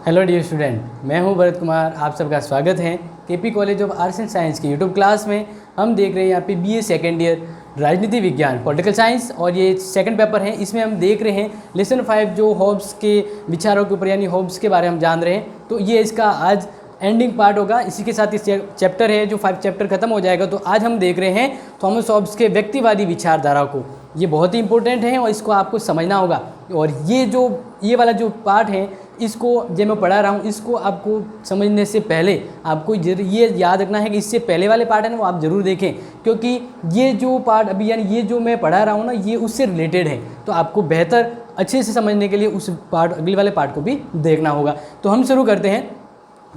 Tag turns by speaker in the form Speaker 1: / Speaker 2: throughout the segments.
Speaker 1: Hello dear student, मैं हूं भरत कुमार। आप सबका स्वागत है KP college of arts and science की यूट्यूब क्लास में। हम देख रहे हैं यहाँ पे बीए सेकेंड ईयर राजनीति विज्ञान पॉलिटिकल साइंस और ये सेकंड पेपर है। इसमें हम देख रहे हैं लेसन 5 जो हॉब्स के विचारों के ऊपर यानी हॉब्स के बारे में हम जान रहे हैं। तो ये इसका आज एंडिंग पार्ट होगा। इसी के साथ इस चैप्टर है जो 5 चैप्टर खत्म हो जाएगा। तो आज हम देख रहे हैं थॉमस हॉब्स के व्यक्तिवादी विचारधारा को। ये बहुत ही इंपॉर्टेंट है और इसको आपको समझना होगा। और ये वाला जो पार्ट है इसको जो मैं पढ़ा रहा हूँ इसको आपको समझने से पहले आपको ये याद रखना है कि इससे पहले वाले पार्ट है ना वो आप ज़रूर देखें, क्योंकि ये जो पार्ट अभी यानी ये जो मैं पढ़ा रहा हूँ ना ये उससे रिलेटेड है। तो आपको बेहतर अच्छे से समझने के लिए उस पार्ट अगले वाले पार्ट को भी देखना होगा। तो हम शुरू करते हैं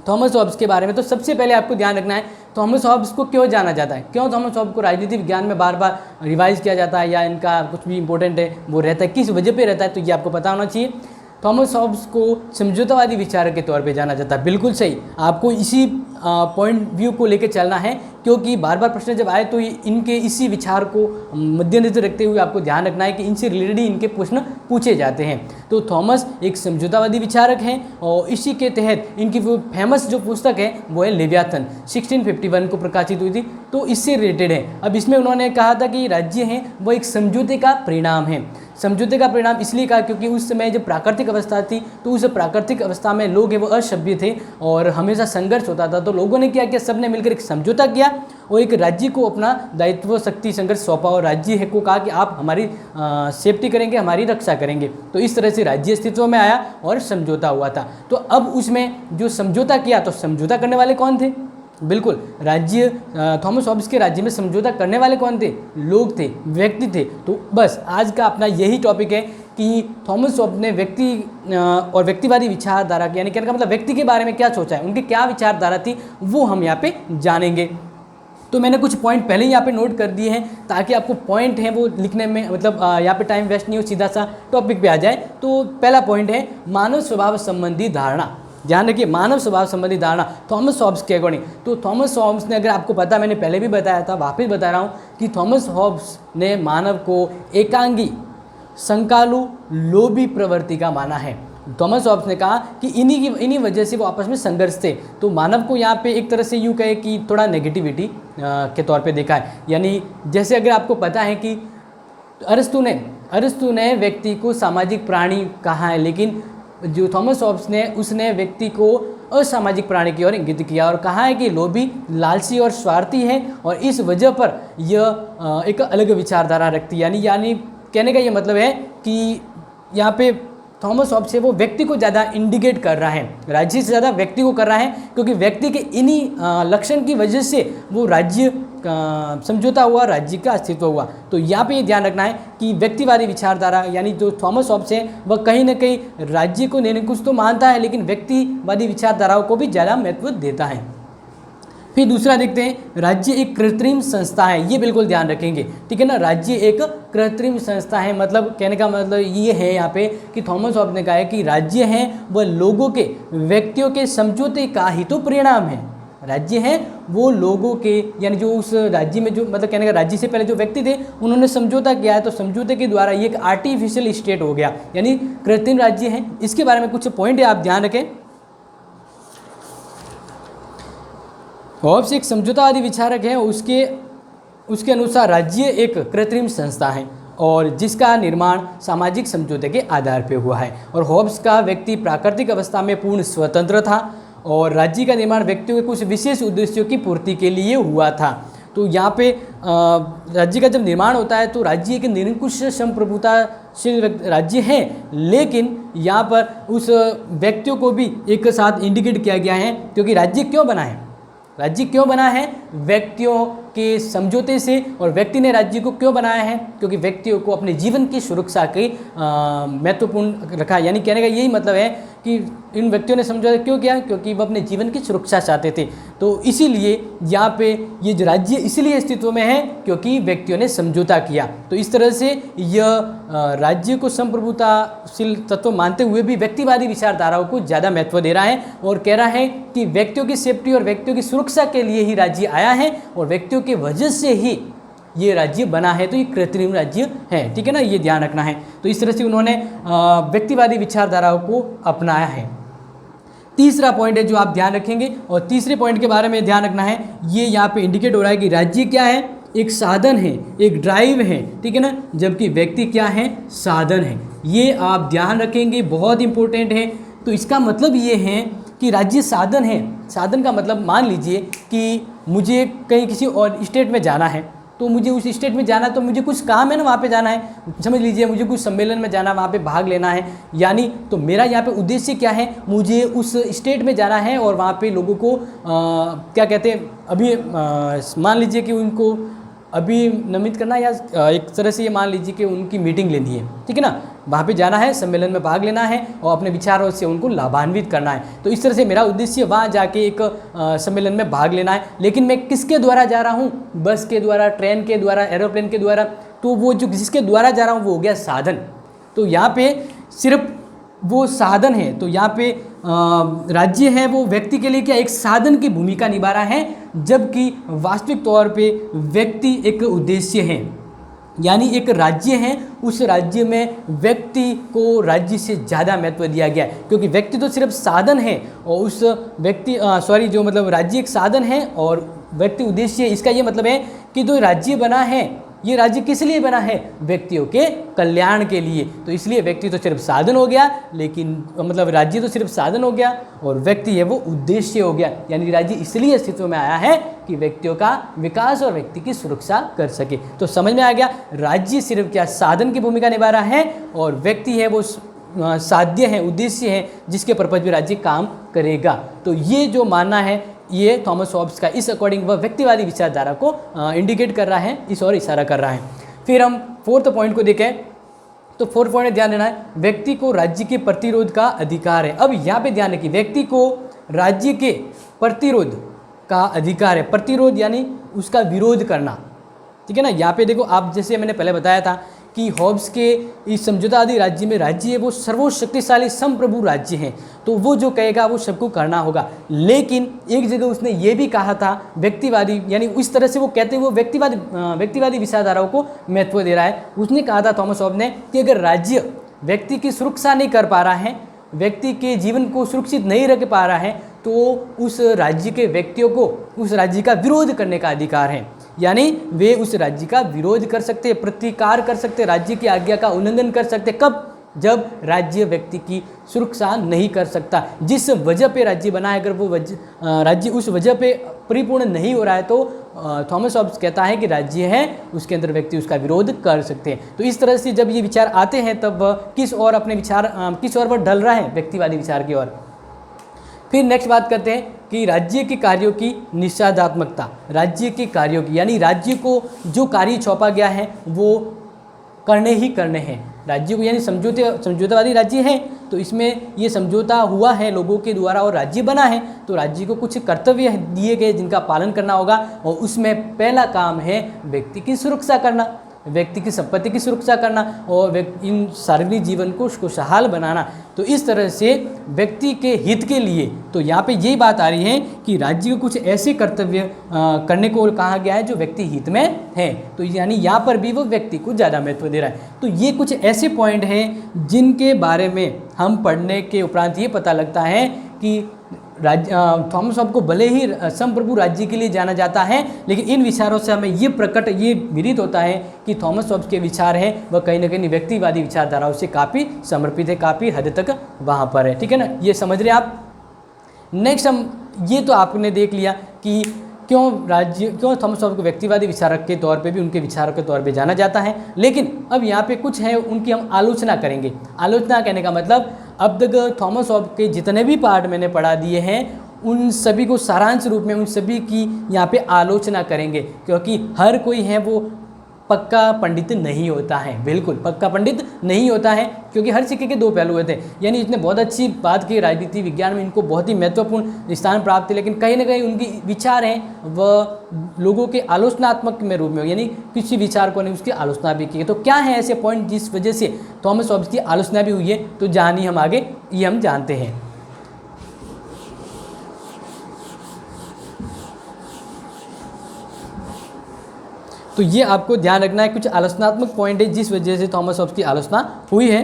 Speaker 1: थॉमस हॉब्स के बारे में। तो सबसे पहले आपको ध्यान रखना है थॉमस हॉब्स को क्यों जाना जाता है, क्यों थॉमस हॉब्स को राजनीति विज्ञान में बार बार रिवाइज किया जाता है या इनका कुछ भी इंपॉर्टेंट है वो रहता है, किस वजह पे रहता है, तो ये आपको पता होना चाहिए। थॉमस हॉब्स को समझौतावादी विचारक के तौर पे जाना जाता है। बिल्कुल सही, आपको इसी पॉइंट व्यू को लेकर चलना है, क्योंकि बार बार प्रश्न जब आए तो इनके इसी विचार को मद्देनजर रखते हुए आपको ध्यान रखना है कि इनसे रिलेटेड इनके प्रश्न पूछे जाते हैं। तो थॉमस एक समझौतावादी विचारक हैं और इसी के तहत इनकी वो फेमस जो पुस्तक है वो है लेवियाथन 1651 को प्रकाशित हुई थी। तो इससे रिलेटेड है। अब इसमें उन्होंने कहा था कि राज्य हैं वो एक समझौते का परिणाम है। समझौते का परिणाम इसलिए कहा क्योंकि उस समय जब प्राकृतिक अवस्था थी तो उस प्राकृतिक अवस्था में लोग वो असभ्य थे और हमेशा संघर्ष होता था। तो लोगों ने क्या किया, सबने मिलकर एक समझौता किया और एक राज्य को अपना दायित्व शक्ति संघर्ष सौंपा और राज्य है को कहा कि आप हमारी सेफ्टी करेंगे, हमारी रक्षा करेंगे। तो इस तरह से राज्य अस्तित्व में आया और समझौता हुआ था। तो अब उसमें जो समझौता किया तो समझौता करने वाले कौन थे? बिल्कुल राज्य, थॉमस हॉब्स के राज्य में समझौता करने वाले कौन थे? लोग थे, व्यक्ति थे। तो बस आज का अपना यही टॉपिक है कि थॉमस हॉब्स ने व्यक्ति और व्यक्तिवादी विचारधारा की यानी कहने का मतलब व्यक्ति के बारे में क्या सोचा है, उनकी क्या विचारधारा थी वो हम यहाँ पे जानेंगे। तो मैंने कुछ पॉइंट पहले ही यहाँ पे नोट कर दिए हैं ताकि आपको पॉइंट हैं वो लिखने में मतलब यहाँ पे टाइम वेस्ट नहीं हो, सीधा सा टॉपिक पे आ जाए। तो पहला पॉइंट है मानव स्वभाव संबंधी धारणा। ध्यान रखिए, मानव स्वभाव संबंधी धारणा थॉमस हॉब्स के अकॉर्डिंग। तो थॉमस हॉब्स ने, अगर आपको पता, मैंने पहले भी बताया था, वापस बता रहा हूँ कि थॉमस हॉब्स ने मानव को एकांगी, संकालु, लोभी प्रवृत्ति का माना है। थॉमस हॉब्स ने कहा कि इन्हीं वजह से वो आपस में संघर्ष थे। तो मानव को यहाँ पे एक तरह से यूँ कहे कि थोड़ा नेगेटिविटी के तौर पे देखा है। यानी जैसे अगर आपको पता है कि अरस्तु ने व्यक्ति को सामाजिक प्राणी कहा है, लेकिन जो थॉमस हॉब्स ने उसने व्यक्ति को असामाजिक प्राणी की ओर इंगित किया और कहा है कि लोभी, लालची और स्वार्थी है और इस वजह पर यह एक अलग विचारधारा रखती है। यानी कहने का ये मतलब है कि यहाँ पे थॉमस हॉब्स से वो व्यक्ति को ज़्यादा इंडिकेट कर रहा है, राज्य से ज़्यादा व्यक्ति को कर रहा है, क्योंकि व्यक्ति के इन्हीं लक्षण की वजह से वो राज्य समझौता हुआ, राज्य का अस्तित्व हुआ। तो यहाँ पे ये ध्यान रखना है कि व्यक्तिवादी विचारधारा यानी जो थॉमस हॉब्स है वह कहीं ना कहीं राज्य को निरंकुश तो मानता है लेकिन व्यक्तिवादी विचारधाराओं को भी ज़्यादा महत्व देता है। फिर दूसरा देखते हैं, राज्य एक कृत्रिम संस्था है। ये बिल्कुल ध्यान रखेंगे, ठीक है ना। राज्य एक कृत्रिम संस्था है, मतलब कहने का मतलब ये है यहाँ पे कि थॉमस हॉब्स ने कहा है कि राज्य है वह लोगों के, व्यक्तियों के समझौते का ही तो परिणाम है। राज्य है वो लोगों के, यानी जो उस राज्य में जो मतलब कहने का राज्य से पहले जो व्यक्ति थे उन्होंने समझौता किया है, तो समझौते के द्वारा ये एक आर्टिफिशियल स्टेट हो गया, यानी कृत्रिम राज्य है। इसके बारे में कुछ पॉइंट है, आप ध्यान रखें। हॉब्स एक समझौतावादी विचारक है, उसके अनुसार राज्य एक कृत्रिम संस्था है और जिसका निर्माण सामाजिक समझौते के आधार पर हुआ है। और हॉब्स का व्यक्ति प्राकृतिक अवस्था में पूर्ण स्वतंत्र था और राज्य का निर्माण व्यक्तियों के कुछ विशेष उद्देश्यों की पूर्ति के लिए हुआ था। तो यहाँ पे राज्य का जब निर्माण होता है तो राज्य एक निरंकुश संप्रभुताशील राज्य है, लेकिन यहाँ पर उस व्यक्तियों को भी एक साथ इंडिकेट किया गया है, क्योंकि राज्य क्यों बना है? राज्य क्यों बना है? व्यक्तियों के समझौते से। और व्यक्ति ने राज्य को क्यों बनाया है? क्योंकि व्यक्तियों को अपने जीवन की सुरक्षा की महत्वपूर्ण रखा। यानी कहने का यही मतलब है कि इन व्यक्तियों ने समझौता क्यों किया? क्योंकि वो अपने जीवन की सुरक्षा चाहते थे। तो इसीलिए यहाँ पे ये जो राज्य इसलिए अस्तित्व में है क्योंकि व्यक्तियों ने समझौता किया। तो इस तरह से यह राज्य को संप्रभुताशील तत्व मानते हुए भी व्यक्तिवादी विचारधाराओं को ज़्यादा महत्व दे रहा है और कह रहा है कि व्यक्तियों की सेफ्टी और व्यक्तियों की सुरक्षा के लिए ही राज्य आया है और व्यक्तियों की वजह से ही ये राज्य बना है। तो ये कृत्रिम राज्य है, ठीक है ना, ये ध्यान रखना है। तो इस तरह से उन्होंने व्यक्तिवादी विचारधाराओं को अपनाया है। तीसरा पॉइंट है जो आप ध्यान रखेंगे, और तीसरे पॉइंट के बारे में ध्यान रखना है, ये यहाँ पे इंडिकेट हो रहा है कि राज्य क्या है, एक साधन है, एक ड्राइव है, ठीक है ना, जबकि व्यक्ति क्या है, साधन है। ये आप ध्यान रखेंगे, बहुत इंपॉर्टेंट है। तो इसका मतलब ये है कि राज्य साधन है। साधन का मतलब मान लीजिए कि मुझे कहीं किसी और स्टेट में जाना है, तो मुझे उस स्टेट में जाना, तो मुझे कुछ काम है ना, वहाँ पे जाना है, समझ लीजिए मुझे कुछ सम्मेलन में जाना, वहाँ पे भाग लेना है, यानी तो मेरा यहाँ पे उद्देश्य क्या है, मुझे उस स्टेट में जाना है और वहाँ पे लोगों को क्या कहते हैं, अभी मान लीजिए कि उनको अभिनमित करना, या एक तरह से ये मान लीजिए कि उनकी मीटिंग लेनी है, ठीक है ना, वहाँ पे जाना है, सम्मेलन में भाग लेना है और अपने विचारों से उनको लाभान्वित करना है। तो इस तरह से मेरा उद्देश्य वहाँ जाके एक सम्मेलन में भाग लेना है। लेकिन मैं किसके द्वारा जा रहा हूँ, बस के द्वारा, ट्रेन के द्वारा, एरोप्लेन के द्वारा, तो वो जो जिसके द्वारा जा रहा हूँ वो हो गया साधन। तो यहाँ पे सिर्फ वो साधन है, तो यहाँ पे राज्य है वो व्यक्ति के लिए क्या, एक साधन की भूमिका निभा रहा है, जबकि वास्तविक तौर पे व्यक्ति एक उद्देश्य है। यानी एक राज्य है, उस राज्य में व्यक्ति को राज्य से ज़्यादा महत्व दिया गया है, क्योंकि व्यक्ति तो सिर्फ साधन है और उस व्यक्ति जो मतलब राज्य एक साधन है और व्यक्ति उद्देश्य है। इसका ये मतलब है कि जो राज्य बना है, ये राज्य किस लिए बना है, व्यक्तियों के कल्याण के लिए। तो इसलिए व्यक्ति तो सिर्फ साधन हो गया, लेकिन मतलब राज्य तो सिर्फ साधन हो गया और व्यक्ति है वो उद्देश्य हो गया। यानी राज्य इसलिए अस्तित्व में आया है कि व्यक्तियों का विकास और व्यक्ति की सुरक्षा कर सके। तो समझ में आ गया, राज्य सिर्फ क्या, साधन की भूमिका निभा रहा है और व्यक्ति है वो साध्य है, उद्देश्य है, जिसके पर्पज में राज्य काम करेगा। तो ये जो मानना है, ये थॉमस हॉब्स का इस अकॉर्डिंग वह व्यक्तिवादी विचारधारा को इंडिकेट कर रहा है, इस ओर इशारा कर रहा है। फिर हम फोर्थ पॉइंट को देखें, तो फोर्थ पॉइंट ध्यान देना है, व्यक्ति को राज्य के प्रतिरोध का अधिकार है। अब यहाँ पे ध्यान रखिए, व्यक्ति को राज्य के प्रतिरोध का अधिकार है। प्रतिरोध यानी उसका विरोध करना, ठीक है ना। यहाँ पे देखो आप, जैसे मैंने पहले बताया था कि हॉब्स के इस समझौतावादी राज्य में राज्य है वो सर्वोच्च शक्तिशाली संप्रभु राज्य है, तो वो जो कहेगा वो सबको करना होगा। लेकिन एक जगह उसने ये भी कहा था, व्यक्तिवादी, यानी उस तरह से वो कहते हैं वो व्यक्तिवादी विचारधाराओं को महत्व दे रहा है। उसने कहा था थॉमस हॉब्स ने कि अगर राज्य व्यक्ति की सुरक्षा नहीं कर पा रहा है, व्यक्ति के जीवन को सुरक्षित नहीं रख पा रहा है, तो उस राज्य के व्यक्तियों को उस राज्य का विरोध करने का अधिकार है। यानी वे उस राज्य का विरोध कर सकते, प्रतिकार कर सकते, राज्य की आज्ञा का उल्लंघन कर सकते। कब? जब राज्य व्यक्ति की सुरक्षा नहीं कर सकता। जिस वजह पे राज्य बना है, अगर वो राज्य उस वजह पे परिपूर्ण नहीं हो रहा है, तो थॉमस हॉब्स कहता है कि राज्य है उसके अंदर व्यक्ति उसका विरोध कर सकते हैं। तो इस तरह से जब ये विचार आते हैं, तब किस ओर अपने विचार किस ओर पर ढल रहा है, व्यक्तिवादी विचार की ओर। फिर नेक्स्ट बात करते हैं कि राज्य के कार्यों की निषेधात्मकता। राज्य के कार्यों की, यानी राज्य को जो कार्य सौंपा गया है वो करने ही करने हैं राज्य को। यानी समझौतावादी राज्य है, तो इसमें ये समझौता हुआ है लोगों के द्वारा और राज्य बना है, तो राज्य को कुछ कर्तव्य दिए गए जिनका पालन करना होगा, और उसमें पहला काम है व्यक्ति की सुरक्षा करना, व्यक्ति की संपत्ति की सुरक्षा करना और इन सार्वजनिक जीवन को खुशहाल बनाना। तो इस तरह से व्यक्ति के हित के लिए, तो यहाँ पे यही बात आ रही है कि राज्य को कुछ ऐसे कर्तव्य करने को कहा गया है जो व्यक्ति हित में है। तो यानी यहाँ पर भी वो व्यक्ति को ज़्यादा महत्व दे रहा है। तो ये कुछ ऐसे पॉइंट हैं जिनके बारे में हम पढ़ने के उपरांत ये पता लगता है कि थॉमस हॉब्स को भले ही संप्रभु राज्य के लिए जाना जाता है, लेकिन इन विचारों से हमें ये विदित होता है कि थॉमस हॉब्स के विचार हैं वह कहीं ना कहीं व्यक्तिवादी विचारधाराओं से काफ़ी समर्पित है, काफ़ी हद तक वहाँ पर है, ठीक है ना। ये समझ रहे आप। नेक्स्ट हम ये तो आपने देख लिया कि क्यों थॉमस हॉब्स को व्यक्तिवादी विचारक के तौर पे भी, उनके विचारों के तौर पे जाना जाता है। लेकिन अब यहाँ पे कुछ है उनकी हम आलोचना करेंगे। आलोचना कहने का मतलब, अब तक थॉमस हॉब्स के जितने भी पार्ट मैंने पढ़ा दिए हैं उन सभी को सारांश रूप में, उन सभी की यहाँ पे आलोचना करेंगे, क्योंकि हर कोई है वो पक्का पंडित नहीं होता है, बिल्कुल पक्का पंडित नहीं होता है, क्योंकि हर सिक्के के दो पहलू होते हैं। यानी इसने बहुत अच्छी बात की, राजनीति विज्ञान में इनको बहुत ही महत्वपूर्ण स्थान प्राप्त है, लेकिन कहीं ना कहीं उनकी विचार हैं वह लोगों के आलोचनात्मक में रूप में, यानी किसी विचार को ने उसकी आलोचना भी की है। तो क्या है ऐसे पॉइंट जिस वजह से थॉमस हॉब्स की आलोचना भी हुई है, तो जानिए हम आगे, ये हम जानते हैं। तो ये आपको ध्यान रखना है, कुछ आलोचनात्मक पॉइंट है जिस वजह से थॉमस हॉब्स की आलोचना हुई है।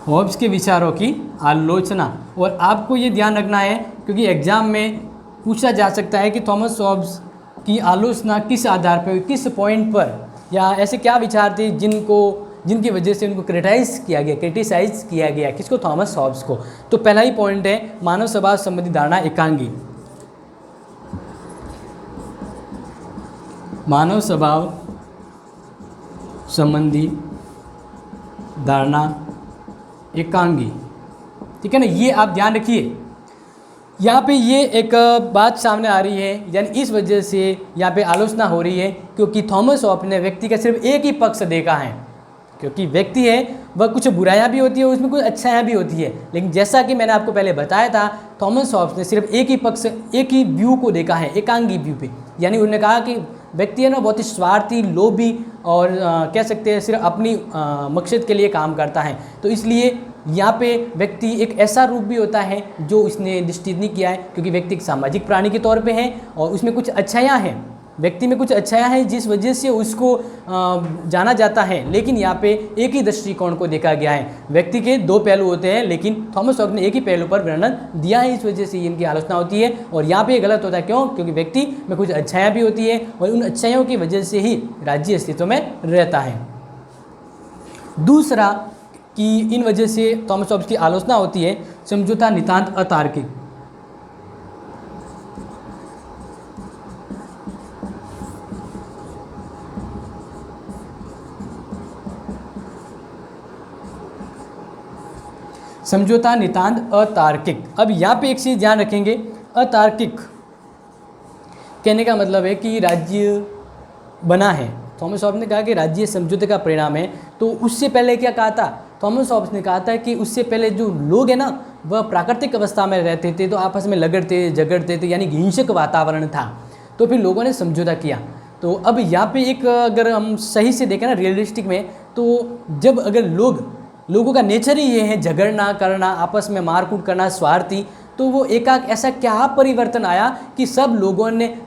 Speaker 1: हॉब्स के विचारों की आलोचना। और आपको ये ध्यान रखना है क्योंकि एग्जाम में पूछा जा सकता है कि थॉमस हॉब्स की आलोचना किस आधार पर, किस पॉइंट पर, या ऐसे क्या विचार थे जिनकी वजह से उनको क्रिटिसाइज किया गया किसको, थॉमस हॉब्स को। तो पहला ही पॉइंट है मानव स्वभाव संबंधी धारणा एकांगी। मानव स्वभाव संबंधी धारणा एकांगी, ठीक है ना, ये आप ध्यान रखिए। यहाँ पे ये एक बात सामने आ रही है, यानी इस वजह से यहाँ पे आलोचना हो रही है क्योंकि थॉमस हॉब्स ने व्यक्ति का सिर्फ एक ही पक्ष देखा है। क्योंकि व्यक्ति है वह कुछ बुराइयां भी होती है, उसमें कुछ अच्छाइयाँ भी होती है, लेकिन जैसा कि मैंने आपको पहले बताया था, थॉमस हॉब्स ने सिर्फ एक ही पक्ष, एक ही व्यू को देखा है, एकांगी व्यू पे। यानी उन्होंने कहा कि व्यक्ति है ना बहुत ही स्वार्थी, लोभी और कह सकते हैं सिर्फ अपनी मकसद के लिए काम करता है। तो इसलिए यहाँ पे व्यक्ति एक ऐसा रूप भी होता है जो इसने निश्चित नहीं किया है, क्योंकि व्यक्ति एक सामाजिक प्राणी के तौर पे है और उसमें कुछ अच्छाइयाँ हैं, व्यक्ति में कुछ अच्छाइयाँ हैं जिस वजह से उसको जाना जाता है। लेकिन यहाँ पे एक ही दृष्टिकोण को देखा गया है। व्यक्ति के दो पहलू होते हैं, लेकिन थॉमस हॉब्स ने एक ही पहलू पर वर्णन दिया है, इस वजह से इनकी आलोचना होती है। और यहाँ पे गलत होता है, क्यों? क्योंकि व्यक्ति में कुछ अच्छाइयाँ भी होती है और उन अच्छाइयों की वजह से ही राज्य अस्तित्व में रहता है। दूसरा कि इन वजह से थॉमस हॉब्स की आलोचना होती है, समझौता नितांत अतार्किक। समझौता नितांत अतार्किक। अब यहाँ पे एक चीज़ ध्यान रखेंगे, अतार्किक कहने का मतलब है कि राज्य बना है। थॉमस हॉब्स ने कहा कि राज्य समझौते का परिणाम है। तो उससे पहले क्या कहा था? थॉमस हॉब्स ने कहा था कि उससे पहले जो लोग हैं ना वह प्राकृतिक अवस्था में रहते थे, तो आपस में लगड़ते झगड़ते थे, यानी हिंसक वातावरण था। तो फिर लोगों ने समझौता किया। तो अब यहाँ पे एक अगर हम सही से देखें ना रियलिस्टिक में, तो जब अगर लोगों का नेचर ही ये है झगड़ना करना, आपस में मारकूट करना, स्वार्थी, तो वो एकाएक ऐसा क्या परिवर्तन आया कि सब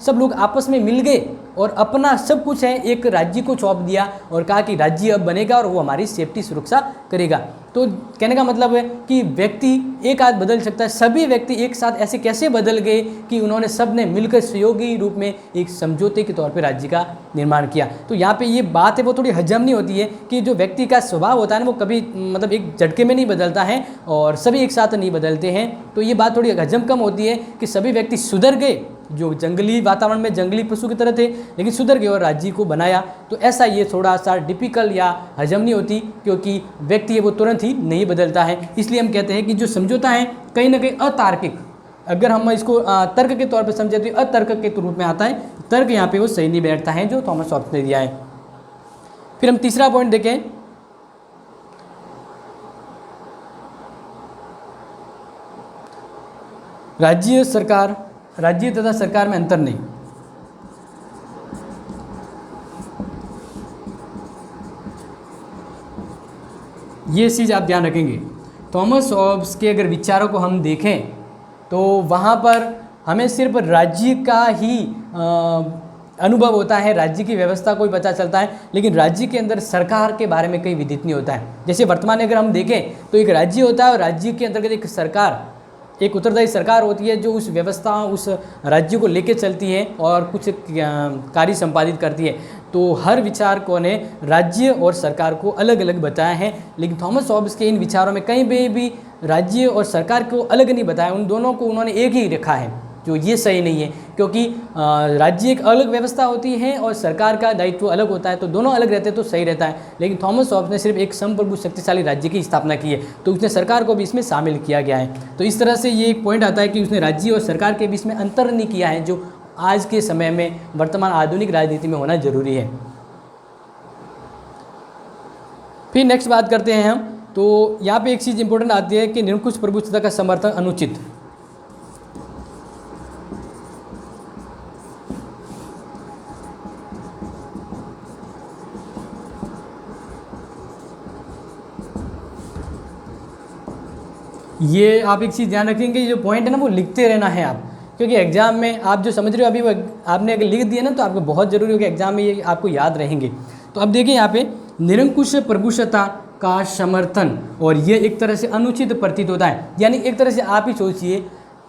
Speaker 1: लोग आपस में मिल गए और अपना सब कुछ है एक राज्य को सौंप दिया और कहा कि राज्य अब बनेगा और वो हमारी सेफ्टी सुरक्षा करेगा। तो कहने का मतलब है कि व्यक्ति एक आध बदल सकता है, सभी व्यक्ति एक साथ ऐसे कैसे बदल गए कि उन्होंने सब ने मिलकर सहयोगी रूप में एक समझौते के तौर पे राज्य का निर्माण किया। तो यहाँ पे ये बात है वो थोड़ी हजम नहीं होती है कि जो व्यक्ति का स्वभाव होता है ना वो कभी मतलब एक झटके में नहीं बदलता है और सभी एक साथ नहीं बदलते हैं। तो ये बात थोड़ी हजम कम होती है कि सभी व्यक्ति सुधर गए, जो जंगली वातावरण में जंगली पशु की तरह थे लेकिन सुधर गए और राज्य को बनाया। तो ऐसा ये थोड़ा सा डिपिकल या हजम नहीं होती, क्योंकि व्यक्ति है वो तुरंत ही नहीं बदलता है। इसलिए हम कहते हैं कि जो समझौता है कहीं ना कहीं अतार्किक, अगर हम इसको तर्क के तौर पर समझे तो अतर्क के रूप में आता है। तर्क यहाँ पे वो सही नहीं बैठता है जो थॉमस हॉब्स ने दिया है। फिर हम तीसरा पॉइंट देखें, राज्य तथा सरकार में अंतर नहीं। ये चीज़ आप ध्यान रखेंगे। थॉमस हॉब्स के अगर विचारों को हम देखें तो वहाँ पर हमें सिर्फ राज्य का ही अनुभव होता है, राज्य की व्यवस्था को ही पता चलता है, लेकिन राज्य के अंदर सरकार के बारे में कहीं विदित नहीं होता है। जैसे वर्तमान में अगर हम देखें तो एक राज्य होता है और राज्य के अंतर्गत एक सरकार, एक उत्तरदायी सरकार होती है जो उस व्यवस्था उस राज्य को लेके चलती है और कुछ कार्य संपादित करती है। तो हर विचारकों ने राज्य और सरकार को अलग अलग बताया है, लेकिन थॉमस हॉब्स के इन विचारों में कहीं भी राज्य और सरकार को अलग नहीं बताया, उन दोनों को उन्होंने एक ही रखा है, जो ये सही नहीं है। क्योंकि राज्य एक अलग व्यवस्था होती है और सरकार का दायित्व अलग होता है, तो दोनों अलग रहते तो सही रहता है। लेकिन थॉमस हॉब्स ने सिर्फ एक संप्रभु शक्तिशाली राज्य की स्थापना की है, तो उसने सरकार को भी इसमें शामिल किया गया है। तो इस तरह से ये एक पॉइंट आता है कि उसने राज्य और सरकार के बीच में अंतर नहीं किया है, जो आज के समय में वर्तमान आधुनिक राजनीति में होना जरूरी है। फिर नेक्स्ट बात करते हैं हम, तो यहाँ पे एक चीज़ इंपॉर्टेंट आती है कि निरंकुश प्रभुत्व का समर्थन अनुचित। ये आप एक चीज़ ध्यान रखेंगे, ये जो पॉइंट है ना वो लिखते रहना है आप, क्योंकि एग्जाम में आप जो समझ रहे हो अभी वो आपने अगर लिख दिया ना तो आपको बहुत ज़रूरी होगा एग्जाम में ये आपको याद रहेंगे। तो अब देखिए यहाँ पे निरंकुश प्रभुसत्ता का समर्थन, और ये एक तरह से अनुचित प्रतीत होता है। यानी एक तरह से आप ही सोचिए,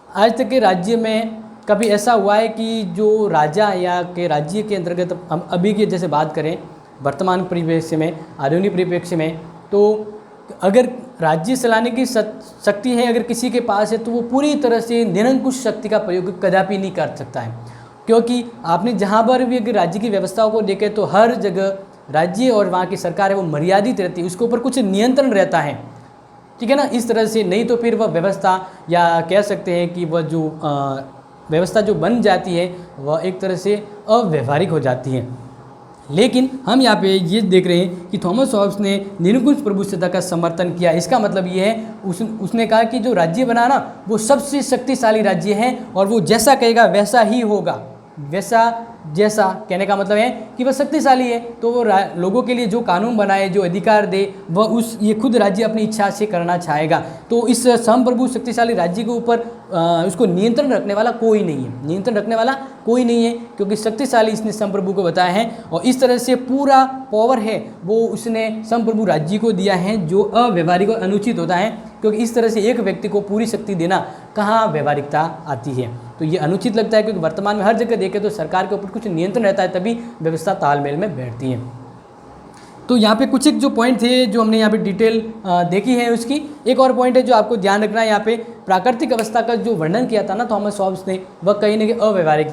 Speaker 1: आज तक के राज्य में कभी ऐसा हुआ है कि जो राजा या के राज्य के अंतर्गत हम अभी की जैसे बात करें वर्तमान परिप्रेक्ष्य में, आधुनिक परिप्रेक्ष्य में, तो अगर राज्य चलाने की शक्ति है अगर किसी के पास है तो वो पूरी तरह से निरंकुश शक्ति का प्रयोग कदापि नहीं कर सकता है, क्योंकि आपने जहाँ पर भी अगर राज्य की व्यवस्थाओं को देखे तो हर जगह राज्य और वहाँ की सरकार है वो मर्यादित रहती है, उसके ऊपर कुछ नियंत्रण रहता है, ठीक है ना। इस तरह से नहीं तो फिर वह व्यवस्था या कह सकते हैं कि वह जो व्यवस्था जो बन जाती है वह एक तरह से अव्यवहारिक हो जाती है। लेकिन हम यहाँ पे ये देख रहे हैं कि थॉमस हॉब्स ने निरंकुश प्रभुसत्ता का समर्थन किया। इसका मतलब ये है उसने कहा कि जो राज्य बनाना वो सबसे शक्तिशाली राज्य है और वो जैसा कहेगा वैसा ही होगा, वैसा जैसा कहने का मतलब है कि वह शक्तिशाली है, तो वो लोगों के लिए जो कानून बनाए, जो अधिकार दे, वह ये खुद राज्य अपनी इच्छा से करना चाहेगा। तो इस संप्रभु शक्तिशाली राज्य के ऊपर उसको नियंत्रण रखने वाला कोई नहीं है, नियंत्रण रखने वाला कोई नहीं है, क्योंकि शक्तिशाली इसने संप्रभु को बताया है और इस तरह से पूरा पावर है वो उसने संप्रभु राज्य को दिया है, जो अव्यवहारिक और अनुचित होता है, क्योंकि इस तरह से एक व्यक्ति को पूरी शक्ति देना कहाँ व्यवहारिकता आती है। तो ये अनुचित लगता है, क्योंकि वर्तमान में हर जगह देखें तो सरकार के ऊपर कुछ नियंत्रण रहता है, तभी व्यवस्था तालमेल में बैठती है। तो यहाँ पे कुछ एक जो पॉइंट थे जो हमने यहाँ पे डिटेल देखी है, उसकी एक और पॉइंट है जो आपको ध्यान रखना है। यहाँ पे प्राकृतिक अवस्था का जो वर्णन किया था ना थॉमस हॉब्स ने, वह कहीं न कहीं अव्यवहारिक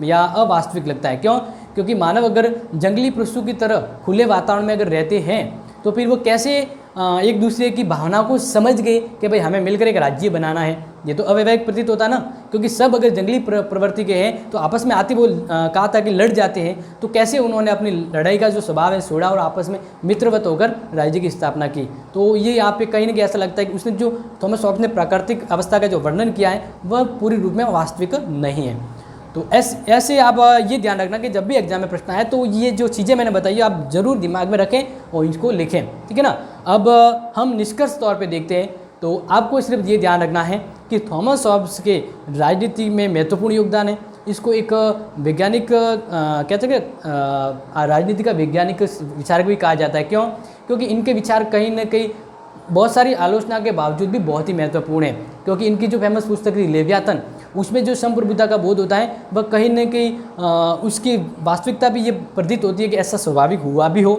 Speaker 1: या अवास्तविक लगता है। क्यों? क्योंकि मानव अगर जंगली पशु की तरह खुले वातावरण में अगर रहते हैं तो फिर वो कैसे एक दूसरे की भावना को समझ गए कि भाई हमें मिलकर एक राज्य बनाना है। ये तो अवैवाहिक प्रतीत होता ना, क्योंकि सब अगर जंगली प्रवृत्ति के हैं तो आपस में आते वो कहा था कि लड़ जाते हैं, तो कैसे उन्होंने अपनी लड़ाई का जो स्वभाव है छोड़ा और आपस में मित्रवत होकर राज्य की स्थापना की। तो ये यहाँ पे कहीं ना कहीं ऐसा लगता है कि उसने जो थॉमस हॉब्स ने प्राकृतिक अवस्था का जो वर्णन किया है वह पूरी रूप में वास्तविक नहीं है। तो ऐसे आप ये ध्यान रखना कि जब भी एग्जाम में प्रश्न आए तो ये जो चीज़ें मैंने बताई आप ज़रूर दिमाग में रखें और इसको लिखें, ठीक है ना। अब हम निष्कर्ष तौर पे देखते हैं। तो आपको सिर्फ ये ध्यान रखना है कि थॉमस हॉब्स के राजनीति में महत्वपूर्ण योगदान है। इसको एक वैज्ञानिक कहते हैं कि राजनीति का वैज्ञानिक विचारक भी कहा जाता है। क्यों? क्योंकि इनके विचार कहीं ना कहीं बहुत सारी आलोचना के बावजूद भी बहुत ही महत्वपूर्ण है, क्योंकि इनकी जो फेमस पुस्तक है लेवियातन, उसमें जो संप्रभुता का बोध होता है वह कहीं न कहीं उसकी वास्तविकता भी ये प्रतीत होती है कि ऐसा स्वाभाविक हुआ भी हो।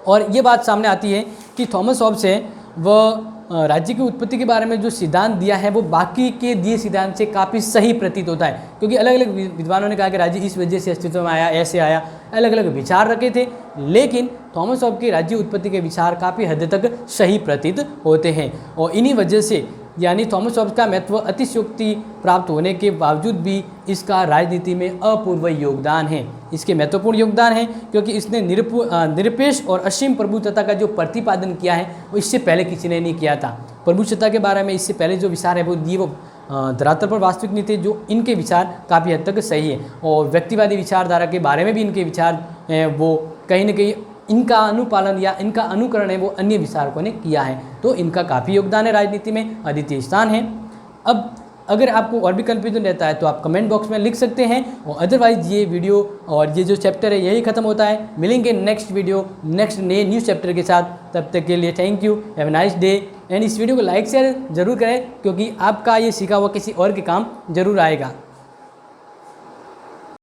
Speaker 1: और ये बात सामने आती है कि थॉमस हॉब्स है वह राज्य की उत्पत्ति के बारे में जो सिद्धांत दिया है वो बाकी के दिए सिद्धांत से काफ़ी सही प्रतीत होता है, क्योंकि अलग अलग विद्वानों ने कहा कि राज्य इस वजह से अस्तित्व में आया, ऐसे आया, अलग अलग विचार रखे थे, लेकिन थॉमस हॉब्स के राज्य उत्पत्ति के विचार काफ़ी हद तक सही प्रतीत होते हैं। और इन्हीं वजह से यानी थॉमस हॉब्स का महत्व अतिशयोक्ति प्राप्त होने के बावजूद भी इसका राजनीति में अपूर्व योगदान है। इसके महत्वपूर्ण योगदान है क्योंकि इसने निरपेक्ष और असीम प्रभुसत्ता का जो प्रतिपादन किया है वो इससे पहले किसी ने नहीं किया था। प्रभुसत्ता के बारे में इससे पहले जो विचार है वो दिए वो धरातल पर वास्तविक नहीं थे, जो इनके विचार काफ़ी हद तक सही है। और व्यक्तिवादी विचारधारा के बारे में भी इनके विचार हैं वो कहीं ना कहीं इनका अनुपालन या इनका अनुकरण है वो अन्य विचारकों ने किया है। तो इनका काफ़ी योगदान है, राजनीति में अद्वितीय स्थान है। अब अगर आपको और भी कन्फ्यूजन रहता है तो आप कमेंट बॉक्स में लिख सकते हैं, और अदरवाइज ये वीडियो और ये जो चैप्टर है यही खत्म होता है। मिलेंगे नेक्स्ट वीडियो नेक्स्ट नए न्यू चैप्टर के साथ, तब तक के लिए thank you, have a nice day. And इस वीडियो को लाइक शेयर जरूर करें, क्योंकि आपका ये सीखा हुआ किसी और के काम जरूर आएगा।